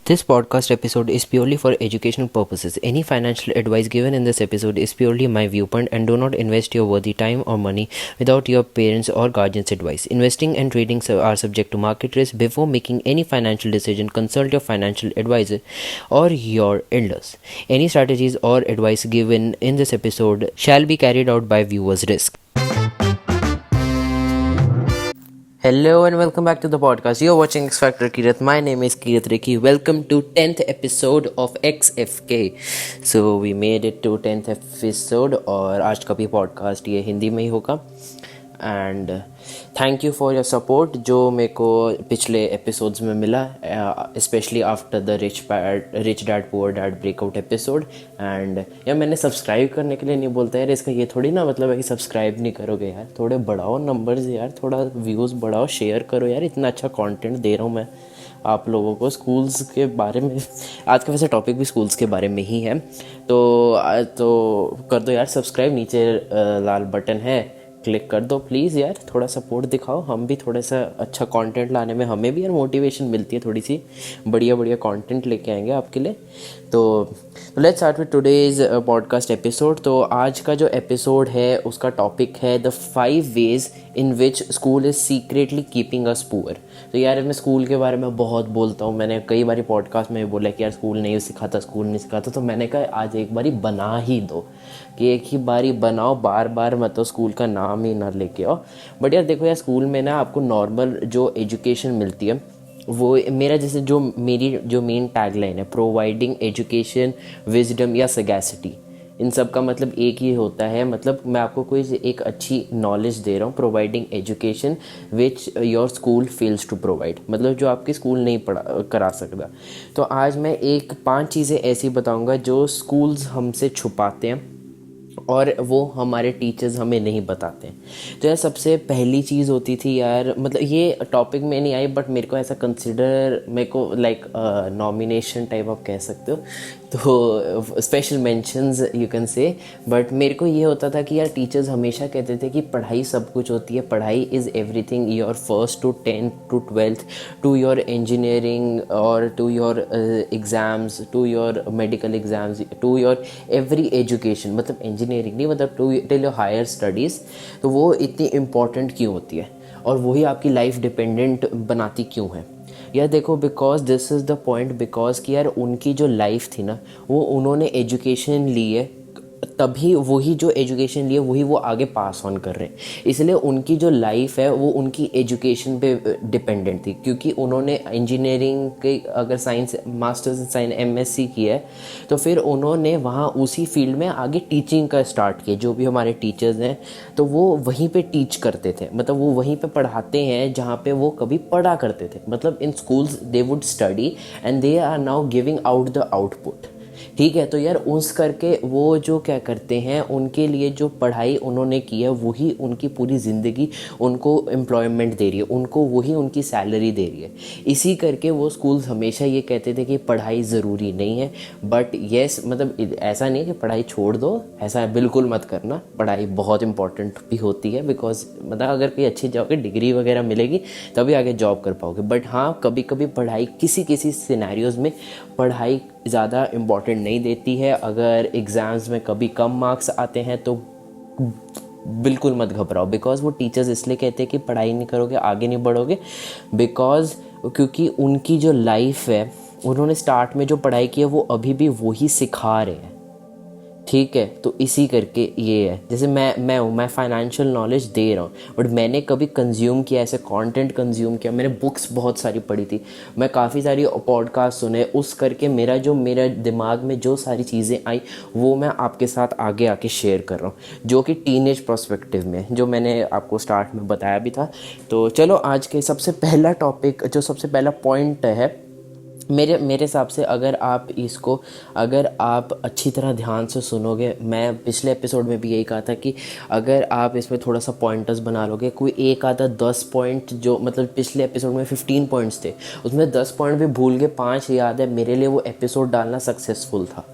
This podcast episode is purely for educational purposes. Any financial advice given in this episode is purely my viewpoint and do not invest your worthy time or money without your parents or guardians' advice. Investing and trading are subject to market risk. Before making any financial decision, consult your financial advisor or your elders. Any strategies or advice given in this episode shall be carried out by viewers' risk. Hello and welcome back to the podcast. You're watching X Factor Kirat. My name is Kirat Riki. Welcome to 10th episode of XFK. So we made it to 10th episode और आज का भी podcast ये हिंदी में ही होगा. And thank you for your support जो मेरे को पिछले एपिसोड्स में मिला, specially after the rich dad poor dad breakout episode. And यार मैंने सब्सक्राइब करने के लिए नहीं बोलता यार, इसका ये थोड़ी ना मतलब है कि सब्सक्राइब नहीं करोगे यार. थोड़े बढ़ाओ नंबर्स यार, थोड़ा व्यूज़ बढ़ाओ, शेयर करो यार. इतना अच्छा कंटेंट दे रहा हूँ मैं आप लोगों को स्कूल्स के बारे में. आज का वैसे टॉपिक भी स्कूल्स के बारे में ही है, तो कर दो यार सब्सक्राइब. नीचे लाल बटन है, क्लिक कर दो प्लीज़ यार. थोड़ा सपोर्ट दिखाओ, हम भी थोड़ा सा अच्छा कंटेंट लाने में हमें भी यार मोटिवेशन मिलती है. थोड़ी सी बढ़िया कंटेंट लेके आएंगे आपके लिए. तो let's start with today's podcast episode. तो आज का जो एपिसोड है उसका टॉपिक है the 5 ways in which school is secretly keeping us poor. तो यार मैं स्कूल के बारे में बहुत बोलता हूँ. मैंने कई बार पॉडकास्ट में बोला कि यार स्कूल नहीं सिखाता. तो मैंने कहा आज एक बारी बना ही दो, कि एक ही बारी बनाओ, बार बार मत तो स्कूल का नाम ही ना लेके आओ. बट यार देखो यार, स्कूल में ना आपको नॉर्मल जो एजुकेशन मिलती है वो मेरा जैसे मेरी जो मेन टैगलाइन है, प्रोवाइडिंग एजुकेशन विजडम या सगैसिटी. इन सब का मतलब एक ही होता है. मतलब मैं आपको कोई एक अच्छी नॉलेज दे रहा हूँ. Providing education which your school fails to provide, मतलब जो आपके स्कूल नहीं करा सकता. तो आज मैं 5 चीज़ें ऐसी बताऊँगा जो स्कूल्स हमसे छुपाते हैं और वो हमारे टीचर्स हमें नहीं बताते हैं. तो यार सबसे पहली चीज़ होती थी यार, मतलब ये टॉपिक में नहीं आई बट मेरे को ऐसा मेरे को लाइक नॉमिनेशन टाइप आप कह सकते हो, तो special mentions you can say. But मेरे को ये होता था कि यार टीचर्स हमेशा कहते थे कि पढ़ाई सब कुछ होती है, पढ़ाई is everything, your first to 10th to 12th to your engineering और to your exams, to your medical exams, to your every education. मतलब इंजीनियरिंग नहीं, मतलब to till your higher studies. तो वो इतनी इम्पॉर्टेंट क्यों होती है और वही आपकी लाइफ डिपेंडेंट बनाती क्यों है यार? देखो, because this is the point. Because कि यार उनकी जो लाइफ थी ना, वो उन्होंने एजुकेशन ली है, तभी वही जो एजुकेशन लिए वही वो आगे पास ऑन कर रहे हैं. इसलिए उनकी जो लाइफ है वो उनकी एजुकेशन पे डिपेंडेंट थी. क्योंकि उन्होंने इंजीनियरिंग के अगर science masters in science MSc किया है तो फिर उन्होंने वहाँ उसी फील्ड में आगे टीचिंग का स्टार्ट किया. जो भी हमारे टीचर्स हैं तो वो वहीं पे टीच करते थे, मतलब वो वहीं पे पढ़ाते हैं जहाँ पे वो कभी पढ़ा करते थे. मतलब in schools they would study and they are now giving out the output. ठीक है, तो यार उस करके वो जो क्या करते हैं, उनके लिए जो पढ़ाई उन्होंने की है वही उनकी पूरी ज़िंदगी उनको एम्प्लॉयमेंट दे रही है, उनको वही उनकी सैलरी दे रही है. इसी करके वो स्कूल्स हमेशा ये कहते थे कि पढ़ाई ज़रूरी नहीं है. बट येस, मतलब ऐसा नहीं है कि पढ़ाई छोड़ दो, ऐसा बिल्कुल मत करना. पढ़ाई बहुत इंपॉर्टेंट भी होती है. बिकॉज मतलब अगर कोई अच्छी जॉब की डिग्री वगैरह मिलेगी तभी आगे जॉब कर पाओगे. बट हाँ, कभी कभी पढ़ाई किसी सिनेरियोज़ में पढ़ाई ज़्यादा इम्पॉर्टेंट नहीं देती है. अगर एग्ज़ाम्स में कभी कम मार्क्स आते हैं तो बिल्कुल मत घबराओ. बिकॉज वो टीचर्स इसलिए कहते हैं कि पढ़ाई नहीं करोगे आगे नहीं बढ़ोगे. बिकॉज क्योंकि उनकी जो लाइफ है, उन्होंने स्टार्ट में जो पढ़ाई की है वो अभी भी वही सिखा रहे हैं. ठीक है, तो इसी करके ये है. जैसे मैं फाइनेंशियल नॉलेज दे रहा हूँ बट मैंने कभी कंज्यूम किया, ऐसे कंटेंट कंज्यूम किया. मैंने बुक्स बहुत सारी पढ़ी थी, मैं काफ़ी सारी पॉडकास्ट सुने. उस करके मेरा दिमाग में जो सारी चीज़ें आई वो मैं आपके साथ आगे आके शेयर कर रहा हूँ, जो कि टीनेज पर्सपेक्टिव में, जो मैंने आपको स्टार्ट में बताया भी था. तो चलो आज के सबसे पहला टॉपिक, जो सबसे पहला पॉइंट है मेरे हिसाब से, अगर आप अच्छी तरह ध्यान से सुनोगे, मैं पिछले एपिसोड में भी यही कहा था कि अगर आप इसमें थोड़ा सा पॉइंटर्स बना लोगे, कोई एक आधा 10 पॉइंट, जो मतलब पिछले एपिसोड में 15 पॉइंट्स थे उसमें 10 पॉइंट भी भूल के 5 याद है, मेरे लिए वो एपिसोड डालना सक्सेसफुल था.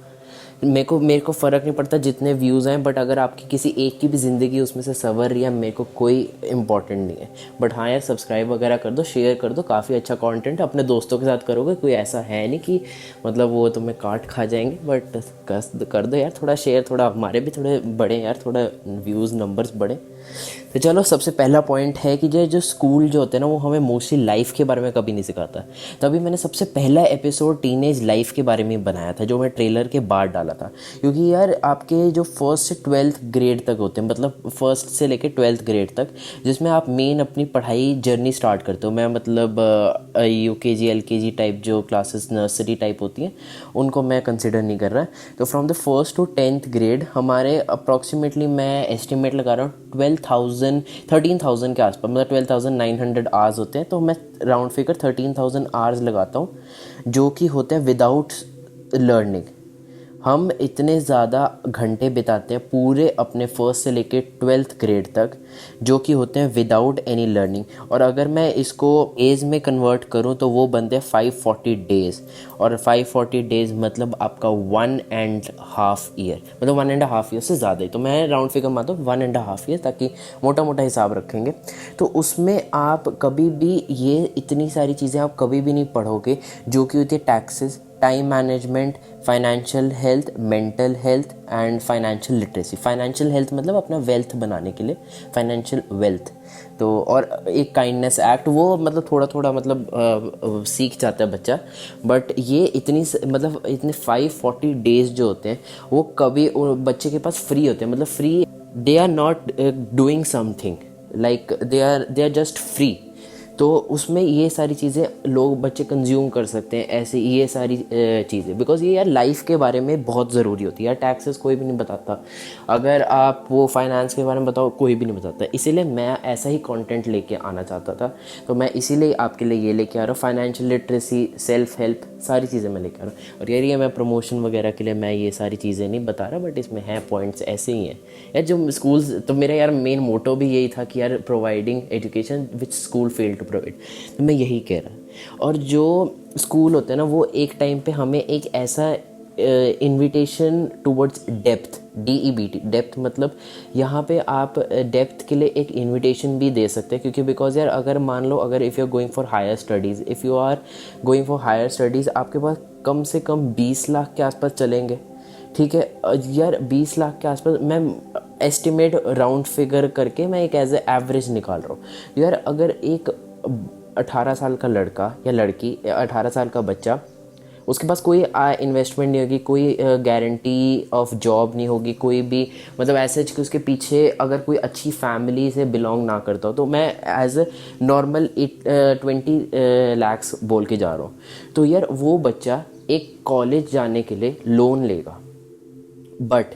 मेरे को फ़र्क नहीं पड़ता जितने व्यूज़ हैं, बट अगर आपकी किसी एक की भी ज़िंदगी उसमें से संवर रही है, मेरे को कोई इम्पोर्टेंट नहीं है। बट हाँ यार, सब्सक्राइब वगैरह कर दो, शेयर कर दो, काफ़ी अच्छा कंटेंट अपने दोस्तों के साथ करोगे, कोई ऐसा है नहीं कि मतलब वो तुम्हें काट खा जाएंगे। बट कर दो यार थोड़ा शेयर, थोड़ा हमारे भी थोड़े बढ़े यार, थोड़ा व्यूज़ नंबर्स बढ़े। तो चलो, सबसे पहला पॉइंट है कि जो स्कूल जो होते हैं ना, वो हमें मोस्टली लाइफ के बारे में कभी नहीं सिखाता। तभी मैंने सबसे पहला एपिसोड टीनेज लाइफ के बारे में बनाया था, जो मैं ट्रेलर के बाद डाला था। क्योंकि यार आपके जो फर्स्ट से 12th ग्रेड तक होते हैं, मतलब फर्स्ट से लेकर 12th ग्रेड तक, जिसमें आप मेन अपनी पढ़ाई जर्नी स्टार्ट करते हो। मैं मतलब UKG LKG टाइप जो क्लासेस नर्सरी टाइप होती हैं, उनको मैं कंसिडर नहीं कर रहा। तो from the first to 10th grade हमारे अप्रॉक्सीमेटली, मैं एस्टिमेट लगा रहा हूँ 13,000 के आसपास, मतलब 12,900 आवर्स होते हैं। तो मैं राउंड फिगर 13,000 आवर्स लगाता हूँ, जो कि होते हैं विदाउट लर्निंग। हम इतने ज़्यादा घंटे बिताते हैं पूरे अपने फर्स्ट से लेके 12th ग्रेड तक, जो कि होते हैं विदाउट एनी लर्निंग। और अगर मैं इसको एज में कन्वर्ट करूं तो वो बनते हैं 540 डेज़। और 540 डेज़ मतलब आपका 1.5 ईयर, मतलब 1.5 ईयर से ज़्यादा ही। तो मैं राउंड फिगर मानता हूँ 1.5 ईयर, ताकि मोटा मोटा हिसाब रखेंगे। तो उसमें आप कभी भी ये इतनी सारी चीज़ें आप कभी भी नहीं पढ़ोगे, जो कि होती है taxes, time management, financial health, mental health and financial literacy. Financial health मतलब अपना वेल्थ बनाने के लिए, फाइनेंशियल वेल्थ। तो और एक काइंडनेस एक्ट, वो मतलब थोड़ा थोड़ा मतलब सीख जाता है बच्चा। बट ये मतलब इतने 540 डेज जो होते हैं, वो कभी बच्चे के पास फ्री होते हैं, मतलब free, they are not doing something, like they are just free. तो उसमें ये सारी चीज़ें लोग बच्चे कंज्यूम कर सकते हैं, ऐसे ये सारी चीज़ें, बिकॉज ये यार लाइफ के बारे में बहुत ज़रूरी होती है यार। टैक्सेस कोई भी नहीं बताता, अगर आप वो फाइनेंस के बारे में बताओ कोई भी नहीं बताता। इसीलिए मैं ऐसा ही कंटेंट लेके आना चाहता था। तो मैं इसीलिए आपके लिए ये लेके आ रहा हूँ, फाइनेंशियल लिटरेसी, सेल्फ हेल्प, सारी चीज़ें मैं लेके आ रहा हूँ। और यार ये मैं प्रमोशन वगैरह के लिए मैं ये सारी चीज़ें नहीं बता रहा, बट इसमें हैं पॉइंट्स ऐसे ही हैं यार जो स्कूल्स। तो मेरा यार मेन मोटो भी यही था कि यार providing education which school fail to provide. तो मैं यही कह रहा। और जो स्कूल होते हैं ना, वो एक टाइम पे हमें एक ऐसा invitation towards depth, DEBT, depth मतलब यहाँ पे आप डेप्थ के लिए एक इनविटेशन भी दे सकते हैं। क्योंकि बिकॉज यार अगर मान लो, अगर if you are going for higher studies, if you are going for higher studies, आपके पास कम से कम 20 लाख के आसपास चलेंगे। ठीक है यार, 20 लाख के आसपास मैं एस्टिमेट राउंड फिगर करके मैं एक एज ए एवरेज निकाल रहा हूँ। यार अगर एक 18 साल का लड़का या लड़की, 18 साल का बच्चा, उसके पास कोई इन्वेस्टमेंट नहीं होगी, कोई गारंटी ऑफ जॉब नहीं होगी, कोई भी मतलब ऐसे कि उसके पीछे अगर कोई अच्छी फैमिली से बिलोंग ना करता हो, तो मैं एज ए नॉर्मल 20 लाख्स बोल के जा रहा हूँ। तो यार वो बच्चा एक कॉलेज जाने के लिए लोन लेगा। बट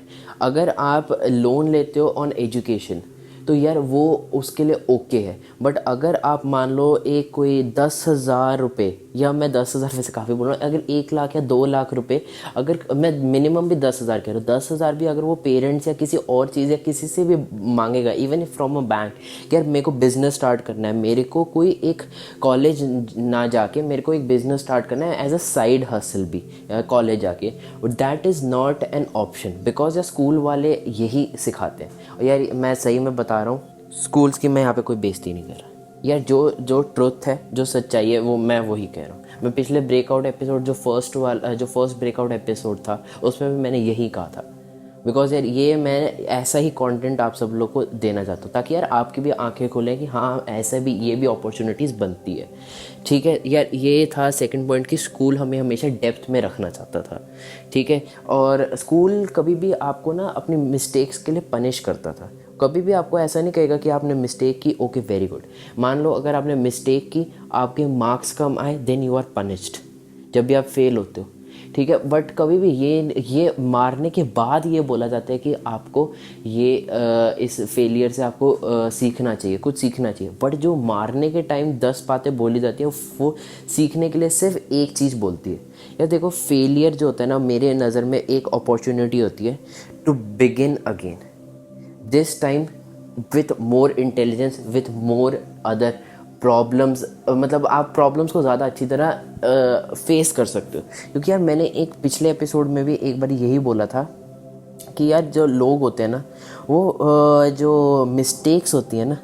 अगर आप लोन लेते हो ऑन एजुकेशन, तो यार वो उसके लिए ओके है। बट अगर आप मान लो एक कोई 10,000 रुपये, या मैं 10,000 वैसे काफ़ी बोल रहा हूँ, अगर 1 लाख या 2 लाख रुपए, अगर मैं मिनिमम भी 10,000 कह रहा हूँ, 10,000 भी अगर वो पेरेंट्स या किसी और चीज़ या किसी से भी मांगेगा, इवन फ्रॉम अ बैंक, कि यार मेरे को बिज़नेस स्टार्ट करना है, मेरे को कोई एक कॉलेज ना जाके मेरे को एक बिज़नेस स्टार्ट करना है एज अ साइड हसल भी कॉलेज जाके, that is not an option. Because यार स्कूल वाले यही सिखाते हैं। और यार मैं सही में बता रहा हूँ, स्कूल्स की मैं यहाँ पे कोई बेइज्जती नहीं कर रहा यार। जो ट्रुथ है, जो सच्चाई है, वो मैं वही कह रहा हूँ। मैं पिछले ब्रेकआउट एपिसोड, जो फर्स्ट ब्रेकआउट एपिसोड था, उसमें भी मैंने यही कहा था। बिकॉज यार ये मैं ऐसा ही कंटेंट आप सब लोग को देना चाहता हूँ, ताकि यार आपकी भी आंखें खुलें कि हाँ ऐसा भी, ये भी अपॉर्चुनिटीज़ बनती है। ठीक है यार, ये था सेकंड पॉइंट कि स्कूल हमें हमेशा डेप्थ में रखना चाहता था। ठीक है, और स्कूल कभी भी आपको ना अपनी मिस्टेक्स के लिए पनिश करता था। कभी भी आपको ऐसा नहीं कहेगा कि आपने मिस्टेक की, ओके वेरी गुड। मान लो अगर आपने मिस्टेक की, आपके मार्क्स कम आए, देन यू आर पनिश्ड, जब भी आप फेल होते हो। ठीक है, बट कभी भी ये मारने के बाद ये बोला जाता है कि आपको ये इस फेलियर से आपको सीखना चाहिए, कुछ सीखना चाहिए। बट जो मारने के टाइम 10 बातें बोली जाती हैं, वो सीखने के लिए सिर्फ एक चीज़ बोलती है। यार देखो, फेलियर जो होता है ना, मेरे नज़र में एक अपॉर्चुनिटी होती है to begin again, this time with more intelligence, with more other problems, मतलब आप प्रॉब्लम्स को ज़्यादा अच्छी तरह फेस कर सकते हो। क्योंकि यार मैंने एक पिछले एपिसोड में भी एक बार यही बोला था कि यार जो लोग होते हैं ना, वो जो मिस्टेक्स होती है ना,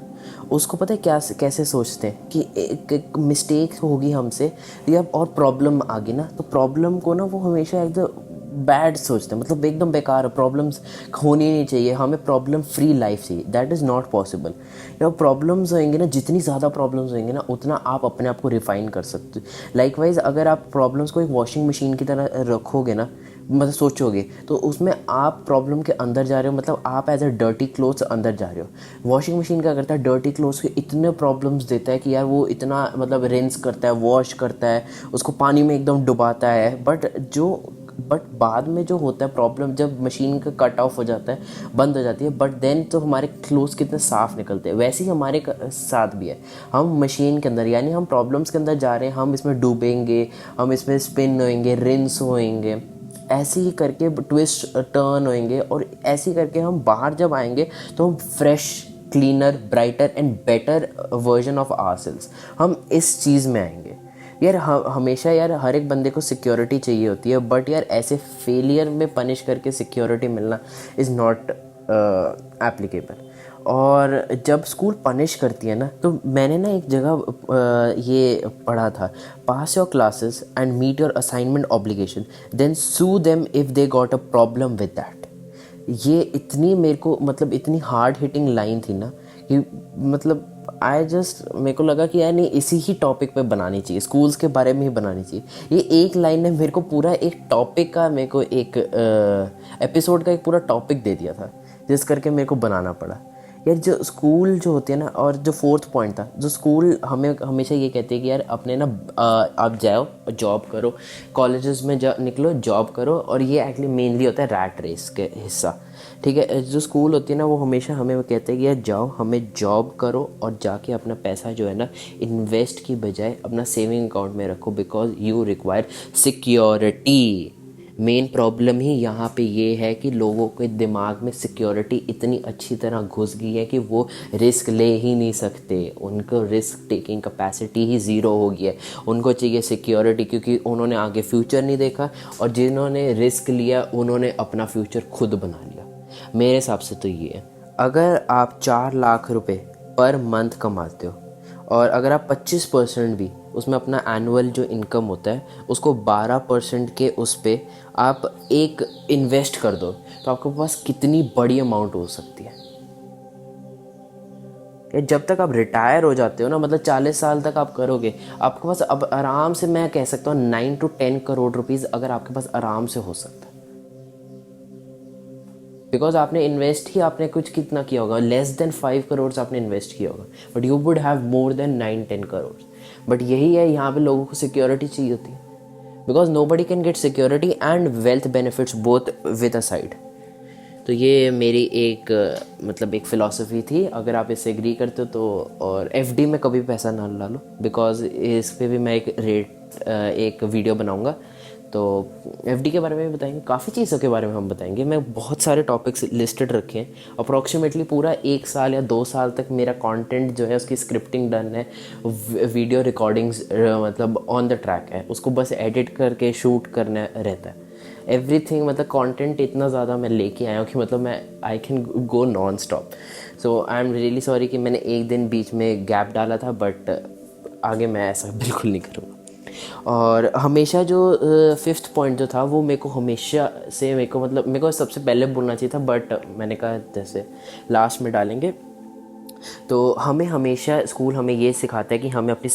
उसको पता है क्या कैसे सोचते हैं कि एक मिस्टेक होगी हमसे या और प्रॉब्लम आ गई ना, तो प्रॉब्लम को ना वो हमेशा एकदम बैड सोचते हैं, मतलब एकदम बेकार, प्रॉब्लम्स होनी नहीं चाहिए, हमें प्रॉब्लम फ्री लाइफ चाहिए। That is not possible. या प्रॉब्लम्स होंगे ना, जितनी ज़्यादा प्रॉब्लम्स होंगे ना, उतना आप अपने आप को रिफाइन कर सकते हो। लाइकवाइज अगर आप प्रॉब्लम्स को एक वॉशिंग मशीन की तरह रखोगे ना, मतलब सोचोगे, तो उसमें आप प्रॉब्लम के अंदर जा रहे हो, मतलब आप एज अ डर्टी क्लोथ्स अंदर जा रहे हो। वॉशिंग मशीन क्या करता है, डर्टी क्लोथ्स के इतने प्रॉब्लम्स देता है कि यार वो इतना मतलब रिंस करता है, वॉश करता है, उसको पानी में एकदम डुबाता है, बट बाद में जो होता है प्रॉब्लम, जब मशीन का कट ऑफ हो जाता है, बंद हो जाती है, बट देन तो हमारे क्लोथ्स कितने साफ़ निकलते हैं। वैसे ही हमारे साथ भी है, हम मशीन के अंदर, यानी हम प्रॉब्लम्स के अंदर जा रहे हैं, हम इसमें डूबेंगे, हम इसमें स्पिन होएंगे, रिंस होएंगे, ऐसे ही करके ट्विस्ट टर्न होएंगे, और ऐसे ही करके हम बाहर जब आएंगे तो हम fresh, cleaner, brighter and better version of ourselves, हम इस चीज़ में आएंगे। यार हमेशा यार हर एक बंदे को सिक्योरिटी चाहिए होती है, बट यार ऐसे फेलियर में पनिश करके सिक्योरिटी मिलना इज़ नॉट एप्लीकेबल। और जब स्कूल पनिश करती है ना, तो मैंने ना एक जगह ये पढ़ा था, pass your classes and meet your assignment obligation, then sue them if they got a problem with that. ये इतनी मेरे को मतलब इतनी हार्ड हिटिंग लाइन थी ना कि मतलब मेरे को लगा कि यार नहीं, इसी ही टॉपिक पे बनानी चाहिए, स्कूल्स के बारे में ही बनानी चाहिए। ये एक लाइन ने मेरे को पूरा एक टॉपिक का, मेरे को एक एपिसोड का एक पूरा टॉपिक दे दिया था, जिस करके मेरे को बनाना पड़ा। यार जो स्कूल जो होती है ना, और जो फोर्थ पॉइंट था, जो स्कूल हमें हमेशा ये कहते हैं कि यार अपने ना आप जाओ जॉब करो, कॉलेजेस में निकलो, जॉब करो, और ये एक्चुअली मेनली होता है रैट रेस के हिस्सा। ठीक है, जो स्कूल होती है ना, वो हमेशा हमें वो कहते हैं कि यार जाओ, हमें जॉब करो, और जाके अपना पैसा जो है ना, इन्वेस्ट की बजाय अपना सेविंग अकाउंट में रखो, because you require security. Main problem ही यहाँ पे ये है कि लोगों के दिमाग में सिक्योरिटी इतनी अच्छी तरह घुस गई है कि वो रिस्क ले ही नहीं सकते, उनको रिस्क टेकिंग कैपेसिटी ही ज़ीरो हो गई है। उनको चाहिए सिक्योरिटी, क्योंकि उन्होंने आगे फ्यूचर नहीं देखा, और जिन्होंने रिस्क लिया उन्होंने अपना फ्यूचर खुद बना लिया। मेरे हिसाब से तो ये है, अगर आप 4 लाख रुपए पर मंथ कमाते हो, और अगर आप 25% भी उसमें अपना एनुअल जो इनकम होता है उसको 12% के उस पर आप एक इन्वेस्ट कर दो, तो आपके पास कितनी बड़ी अमाउंट हो सकती है। जब तक आप रिटायर हो जाते हो ना, मतलब 40 साल तक आप करोगे, आपके पास अब आराम से, मैं कह सकता हूँ 9 to 10 करोड़ रुपीज़ अगर आपके पास आराम से हो सकता है। बिकॉज आपने इन्वेस्ट ही, आपने कुछ कितना किया होगा, लेस देन 5 करोड़ आपने इन्वेस्ट किया होगा, but you would have more than 9-10 crore. But यही है, यहाँ पे लोगों को सिक्योरिटी चाहिए होती है, because nobody can get security and wealth benefits both with a side. तो ये मेरी एक मतलब एक फ़िलासफ़ी थी, अगर आप इससे एग्री करते हो तो। और एफडी में कभी पैसा ना डालो, बिकॉज इस पे भी मैं एक वीडियो बनाऊंगा, तो एफडी के बारे में भी बताएंगे, काफ़ी चीज़ों के बारे में हम बताएंगे। मैं बहुत सारे टॉपिक्स लिस्टेड रखे हैं, अप्रॉक्सीमेटली पूरा 1 साल या 2 साल तक मेरा कंटेंट जो है उसकी स्क्रिप्टिंग डन है, वीडियो रिकॉर्डिंग्स मतलब ऑन द ट्रैक है, उसको बस एडिट करके शूट करना रहता है, एवरीथिंग। मतलब कंटेंट इतना ज़्यादा मैं लेके आया हूँ कि मतलब मैं I can go non stop. So I am really sorry कि मैंने एक दिन बीच में गैप डाला था, बट आगे मैं ऐसा बिल्कुल नहीं करूँगा। और हमेशा जो 5th पॉइंट जो था, वो मेरे को हमेशा से मेरे को सबसे पहले बोलना चाहिए था, बट मैंने कहा जैसे लास्ट में डालेंगे। तो हमें हमेशा स्कूल हमें ये सिखाता है कि हमें अपनी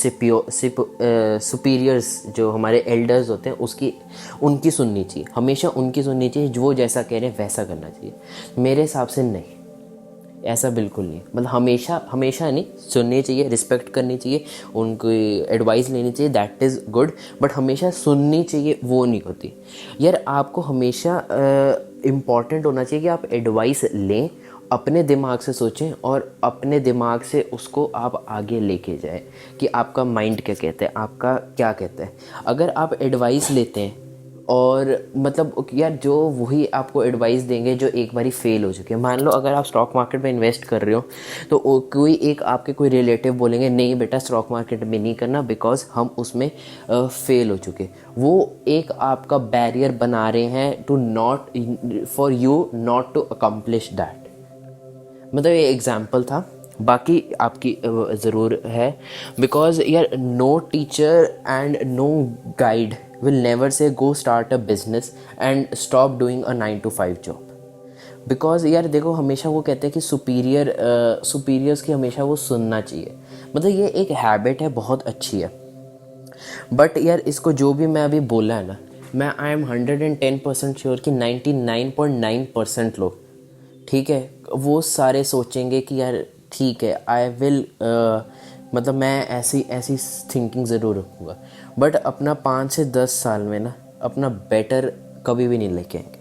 सुपीरियर्स जो हमारे एल्डर्स होते हैं उनकी सुननी चाहिए, हमेशा उनकी सुननी चाहिए, जो जैसा कह रहे हैं वैसा करना चाहिए। मेरे हिसाब से नहीं, ऐसा बिल्कुल नहीं। मतलब हमेशा नहीं, सुननी चाहिए, रिस्पेक्ट करनी चाहिए, उनकी एडवाइस लेनी चाहिए, दैट इज़ गुड, बट हमेशा सुननी चाहिए वो नहीं होती। यार आपको हमेशा इम्पॉर्टेंट होना चाहिए कि आप एडवाइस लें, अपने दिमाग से सोचें, और अपने दिमाग से उसको आप आगे लेके जाएं कि आपका माइंड क्या कहता है, आपका क्या कहता है। अगर आप एडवाइस लेते हैं और मतलब यार जो वही आपको एडवाइस देंगे जो एक बारी फेल हो चुके हैं। मान लो अगर आप स्टॉक मार्केट में इन्वेस्ट कर रहे हो तो कोई एक आपके कोई रिलेटिव बोलेंगे नहीं बेटा स्टॉक मार्केट में नहीं करना बिकॉज हम उसमें फेल हो चुके। वो एक आपका बैरियर बना रहे हैं to not for you not to accomplish that. मतलब ये एग्जाम्पल था, बाकी आपकी ज़रूर है। बिकॉज यार no teacher and no guide will never say go start a business and stop doing a 9 to 5 job. Because यार देखो हमेशा वो कहते हैं कि सुपीरियर्स की हमेशा वो सुनना चाहिए। मतलब ये एक हैबिट है, बहुत अच्छी है। बट यार इसको जो भी मैं अभी बोला है ना, मैं आई एम 110% श्योर कि 99.9% लोग, ठीक है, वो सारे सोचेंगे कि यार ठीक है आई विल मतलब मैं ऐसी ऐसी थिंकिंग ज़रूर रखूँगा। बट अपना 5 से 10 साल में ना अपना बेटर कभी भी नहीं लेके आएंगे।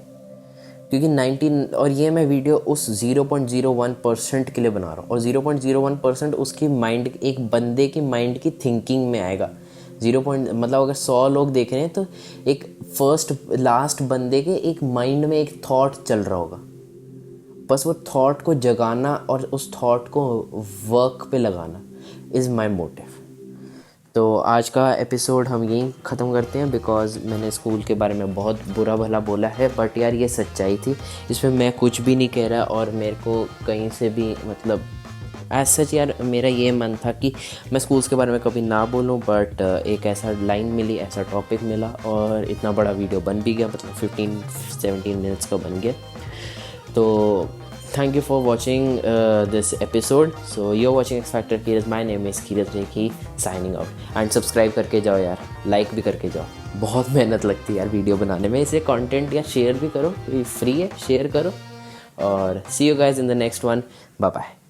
क्योंकि 19 और ये मैं वीडियो उस 0.01% के लिए बना रहा हूँ, और 0.01% उसकी माइंड, एक बंदे की माइंड की थिंकिंग में आएगा। मतलब अगर 100 लोग देख रहे हैं तो एक फर्स्ट लास्ट बंदे के एक माइंड में एक थॉट चल रहा होगा। बस वो थॉट को जगाना और उस थॉट को वर्क पे लगाना इज़ माई मोटिव। तो आज का एपिसोड हम यहीं ख़त्म करते हैं बिकॉज़ मैंने स्कूल के बारे में बहुत बुरा भला बोला है, बट यार ये सच्चाई थी, इसमें मैं कुछ भी नहीं कह रहा। और मेरे को कहीं से भी मतलब एज सच यार मेरा ये मन था कि मैं स्कूल्स के बारे में कभी ना बोलूं, बट एक ऐसा लाइन मिली, ऐसा टॉपिक मिला और इतना बड़ा वीडियो बन भी गया, मतलब 15-17 मिनट्स का बन गया। तो thank you for watching this episode. So you're watching X Factor Kirat. My name is Kirat Rekhi signing out. And subscribe करके जाओ यार, like भी करके जाओ। बहुत मेहनत लगती है यार वीडियो बनाने में। इसे कंटेंट या शेयर भी करो, फ्री है, शेयर करो। और see you guys in the next one. Bye bye.